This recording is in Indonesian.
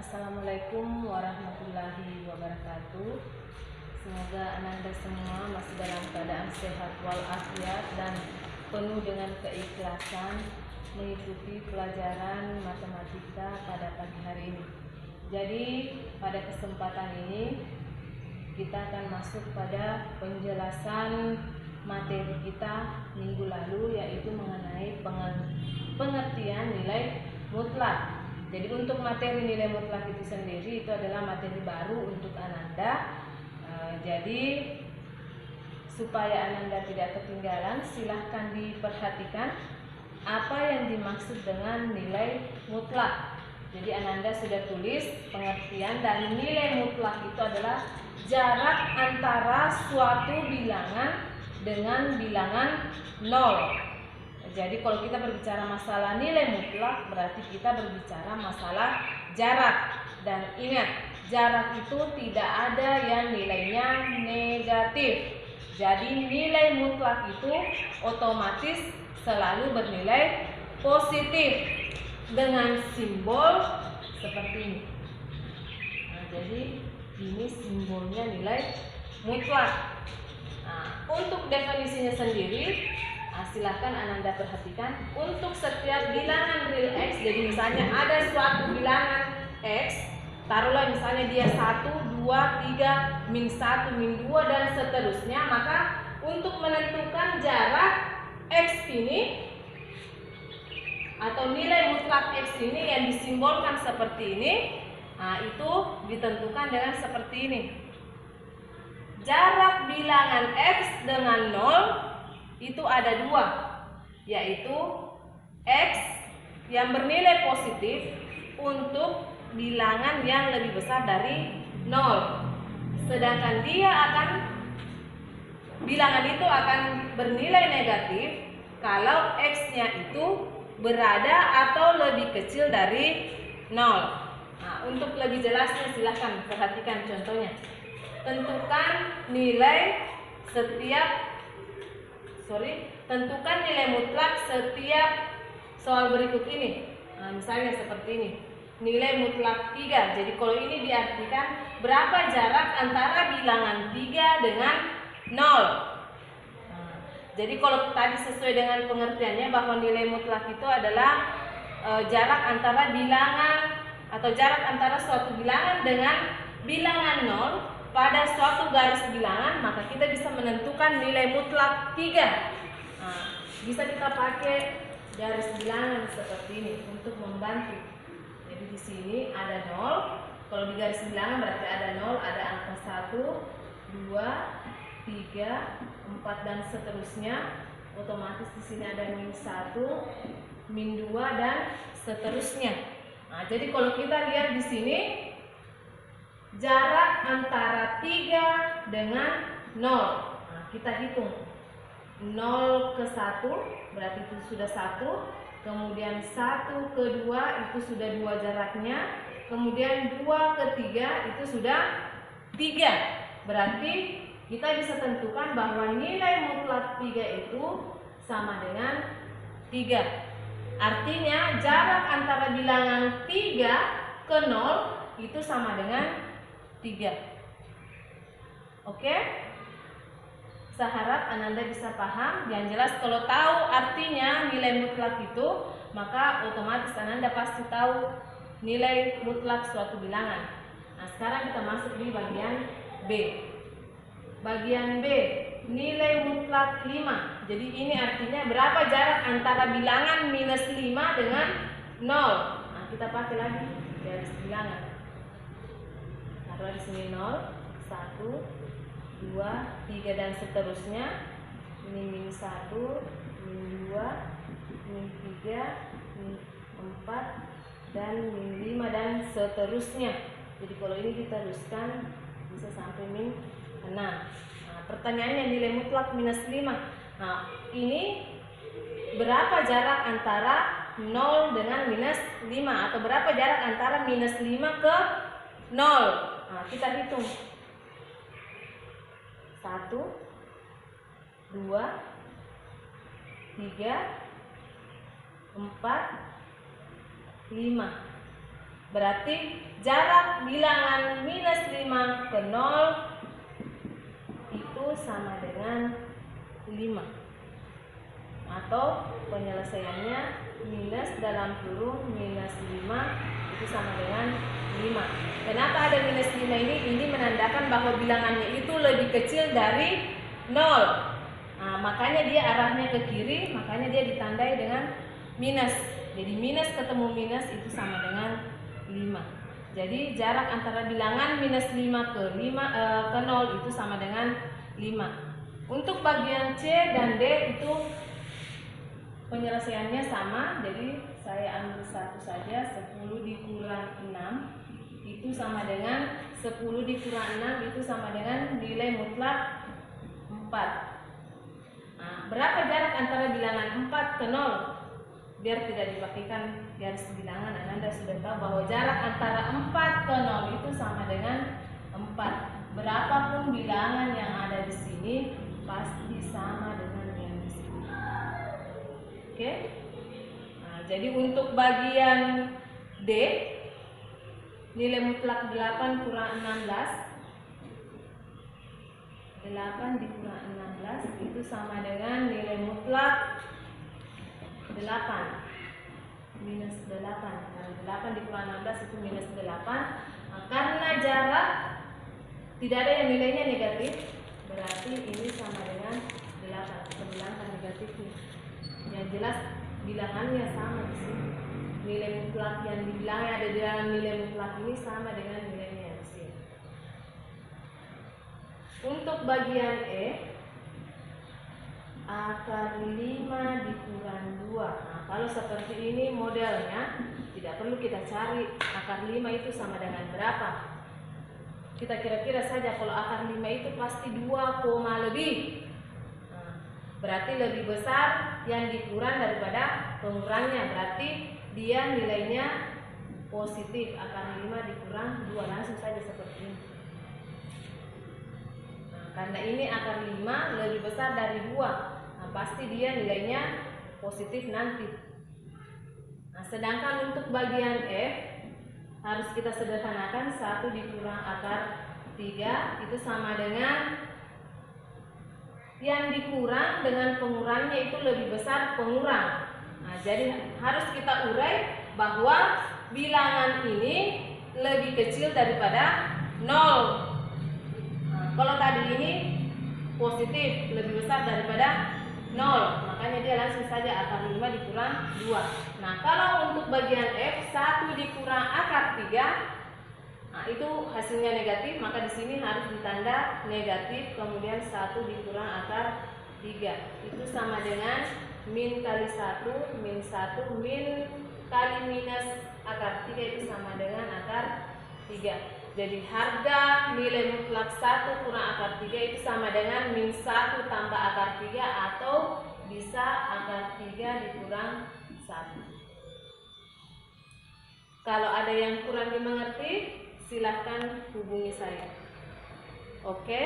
Assalamualaikum warahmatullahi wabarakatuh. Semoga Ananda semua masih dalam keadaan sehat walafiat dan penuh dengan keikhlasan mengikuti pelajaran matematika pada pagi hari ini. Jadi pada kesempatan ini kita akan masuk pada penjelasan materi kita minggu lalu, yaitu mengenai pengertian nilai mutlak. Jadi untuk materi nilai mutlak itu sendiri itu adalah materi baru untuk Ananda. Jadi supaya Ananda tidak ketinggalan, silahkan diperhatikan apa yang dimaksud dengan nilai mutlak. Jadi Ananda sudah tulis pengertian, dan nilai mutlak itu adalah jarak antara suatu bilangan dengan bilangan 0. Jadi kalau kita berbicara masalah nilai mutlak, berarti kita berbicara masalah jarak. Dan ingat, jarak itu tidak ada yang nilainya negatif. Jadi nilai mutlak itu otomatis selalu bernilai positif dengan simbol seperti ini. Nah, jadi ini simbolnya nilai mutlak. Nah, untuk definisinya sendiri, silahkan Ananda perhatikan. Untuk setiap bilangan real X, jadi misalnya ada suatu bilangan X, taruhlah misalnya dia 1, 2, 3, min 1, min 2 dan seterusnya, maka untuk menentukan jarak X ini atau nilai mutlak X ini yang disimbolkan seperti ini, nah itu ditentukan dengan seperti ini. Jarak bilangan X dengan 0 itu ada dua, yaitu X yang bernilai positif untuk bilangan yang lebih besar dari 0. Sedangkan bilangan itu akan bernilai negatif kalau X-nya itu berada atau lebih kecil dari 0. Nah, untuk lebih jelasnya silahkan perhatikan contohnya. Tentukan nilai mutlak setiap soal berikut ini. Nah, misalnya seperti ini. Nilai mutlak 3. Jadi kalau ini diartikan berapa jarak antara bilangan 3 dengan 0. Nah, jadi kalau tadi sesuai dengan pengertiannya bahwa nilai mutlak itu adalah jarak antara bilangan atau jarak antara suatu bilangan dengan bilangan 0 pada suatu garis bilangan, maka kita bisa menentukan nilai mutlak 3. Nah, bisa kita pakai garis bilangan seperti ini untuk membantu. Jadi di sini ada 0. Kalau di garis bilangan berarti ada 0, ada angka 1, 2, 3, 4 dan seterusnya. Otomatis di sini ada min 1, min 2 dan seterusnya. Nah, jadi kalau kita lihat di sini jarak antara 3 dengan 0. Nah, kita hitung. 0 ke 1 berarti itu sudah 1. Kemudian 1 ke 2 itu sudah 2 jaraknya. Kemudian 2 ke 3 itu sudah 3. Berarti kita bisa tentukan bahwa nilai mutlak 3 itu sama dengan 3. Artinya jarak antara bilangan 3 ke 0 itu sama dengan 3. Oke? Saya harap Ananda bisa paham. Yang jelas kalau tahu artinya nilai mutlak itu, maka otomatis Ananda pasti tahu nilai mutlak suatu bilangan. Nah, sekarang kita masuk di bagian B. Bagian B, nilai mutlak 5. Jadi ini artinya berapa jarak antara bilangan minus 5 dengan 0. Nah, kita pakai lagi garis bilangan. Taruh di sini 0, 1, 2, 3 dan seterusnya. Ini min 1, min 2, min 3, min 4 dan min 5 dan seterusnya. Jadi kalau ini diteruskan bisa sampai min 6. Nah, pertanyaannya nilai mutlak minus 5. Nah, ini berapa jarak antara 0 dengan minus 5, atau berapa jarak antara minus 5 ke 0? Nah, kita hitung. 1, 2, 3, 4, 5. Berarti jarak bilangan minus 5 ke 0 itu sama dengan 5. Atau penyelesaiannya minus dalam kurung minus 5 itu sama dengan 5. Kenapa ada minus 5 ini? Ini menandakan bahwa bilangannya itu lebih kecil dari 0. Nah, makanya dia arahnya ke kiri, makanya dia ditandai dengan minus. Jadi minus ketemu minus itu sama dengan 5. Jadi jarak antara bilangan minus 5 ke 0 itu sama dengan 5. Untuk bagian C dan D itu penyelesaiannya sama. Jadi saya ambil satu saja, 10 dikurang 6 itu sama dengan 10 dikurang 6 itu sama dengan nilai mutlak 4. Nah, berapa jarak antara bilangan 4 ke 0? Biar tidak dipakaikan garis bilangan, Anda sudah tahu bahwa jarak antara 4 ke 0 itu sama dengan 4. Berapapun bilangan yang ada di sini pasti sama dengan yang di sini. Oke? Nah, jadi untuk bagian D, nilai mutlak 8 kurang 16. 8 dikurang 16 itu sama dengan nilai mutlak 8 minus 8. Nah, 8 dikurang 16 itu minus 8. Nah, karena jarak tidak ada yang nilainya negatif, berarti ini sama dengan 8. Kita bilangkan negatifnya. Yang jelas bilangannya sama di sini. Nilai mutlak yang dibilangnya ada di dalam nilai mutlak ini sama dengan nilainya di sini. Untuk bagian E, akar 5 dikurang 2. Nah, kalau seperti ini modelnya tidak perlu kita cari akar 5 itu sama dengan berapa. Kita kira-kira saja kalau akar 5 itu pasti 2, lebih. Nah, berarti lebih besar yang dikurang daripada pengurangnya. Berarti dia nilainya positif. Akar 5 dikurang 2, langsung saja seperti ini. Karena ini akar 5 lebih besar dari 2, nah, pasti dia nilainya positif nanti. Nah, sedangkan untuk bagian F harus kita sederhanakan. 1 dikurang akar 3 itu sama dengan yang dikurang dengan pengurangnya itu lebih besar pengurang. Nah, jadi harus kita urai bahwa bilangan ini lebih kecil daripada 0. Kalau tadi ini positif lebih besar daripada 0, makanya dia langsung saja akar 5 dikurang 2. Nah, kalau untuk bagian F 1 dikurang akar 3, nah itu hasilnya negatif, maka di sini harus ditanda negatif, kemudian 1 dikurang akar 3. Itu sama dengan min kali 1, min 1, min kali minus akar 3 itu sama dengan akar 3. Jadi harga nilai mutlak 1 kurang akar 3 itu sama dengan min 1 tambah akar 3 atau bisa akar 3 dikurang 1. Kalau ada yang kurang dimengerti, silahkan hubungi saya. Oke?